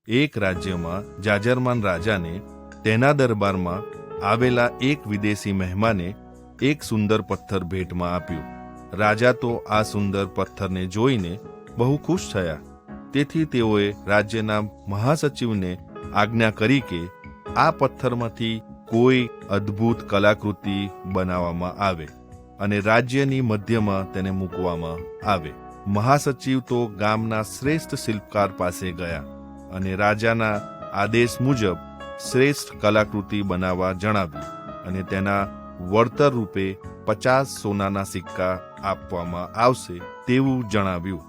એક રાજ્યમાં જાજરમાન રાજાને તેના દરબારમાં આવેલા એક વિદેશી મહેમાને એક સુંદર પથ્થર ભેટમાં આપ્યું. રાજા તો આ સુંદર પથ્થરને જોઈને બહુ ખુશ થયા. તેથી તેઓએ રાજ્યના મહાસચિવને આજ્ઞા કરી કે આ પથ્થરમાંથી કોઈ અદ્ભુત કલાકૃતિ બનાવવામાં આવે અને રાજ્યની મધ્યમાં તેને મૂકવામાં આવે. મહાસચિવ તો ગામના શ્રેષ્ઠ શિલ્પકાર પાસે ગયા અને રાજાના આદેશ મુજબ શ્રેષ્ઠ કલાકૃતિ બનાવવા જણાવ્યું અને તેના વળતર રૂપે 50 સોનાના સિક્કા આપવામાં આવશે તેવું જણાવ્યું.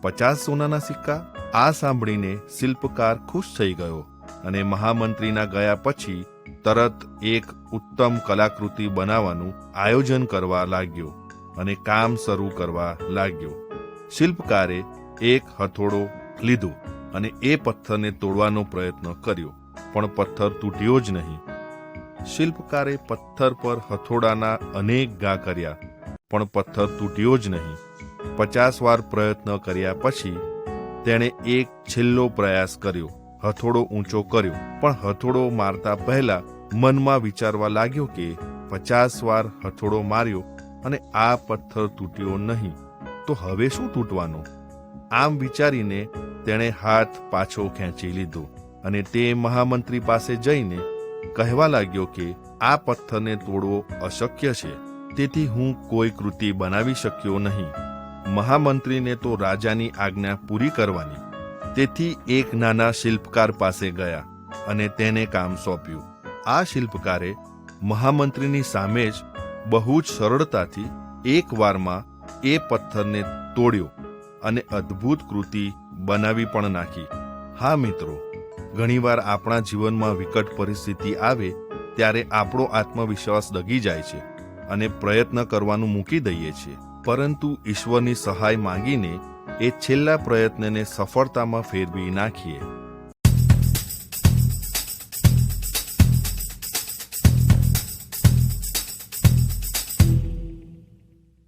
50 સોનાના સિક્કા? આ સાંભળીને શિલ્પકાર ખુશ થઈ ગયો અને મહામંત્રીના ગયા પછી તરત એક ઉત્તમ કલાકૃતિ બનાવવાનું આયોજન કરવા લાગ્યો અને કામ શરૂ કરવા લાગ્યો. શિલ્પકારે એક હથોડો લીધો અને એ પથ્થરને તોડવાનો પ્રયત્ન કર્યો, પણ પથ્થર તૂટ્યો જ નહીં. શિલ્પકારે પથ્થર પર હથોડાના અનેક ઘા કર્યા, પણ પથ્થર તૂટ્યો જ નહીં. 50 વાર પ્રયત્ન કર્યા પછી તેણે એક છેલ્લો પ્રયાસ કર્યો. હથોડો ઊંચો કર્યો, પણ હથોડો મારતા પહેલા મનમાં વિચારવા લાગ્યો કે 50 વાર હથોડો માર્યો અને આ પથ્થર તૂટ્યો નહીં, તો હવે શું તૂટવાનું? આમ વિચારીને તેણે હાથ પાછો ખેંચી લીધો અને તે મહામંત્રી પાસે જઈને કહેવા લાગ્યો કે આ પથ્થરને તોડવો અશક્ય છે, તેથી હું કોઈ કૃતિ બનાવી શક્યો નહીં. મહામંત્રીને તો રાજાની આજ્ઞા પૂરી કરવાની, તેથી એક નાના શિલ્પકાર પાસે ગયા અને તેને કામ સોંપ્યું. આ શિલ્પકારે મહામંત્રીની સામે જ બહુ જ સરળતાથી એક વારમાં એ પથ્થરને તોડ્યો અને અદ્ભુત કૃતિ બનાવી પણ નાખી. હા મિત્રો, ઘણીવાર આપણા જીવનમાં વિકટ પરિસ્થિતિ આવે ત્યારે આપણો આત્મવિશ્વાસ ડગી જાય છે અને પ્રયત્ન કરવાનું મૂકી દઈએ છીએ, પરંતુ ઈશ્વરની સહાય માંગીને એ છેલ્લા પ્રયત્નને સફળતામાં ફેરવી નાખીએ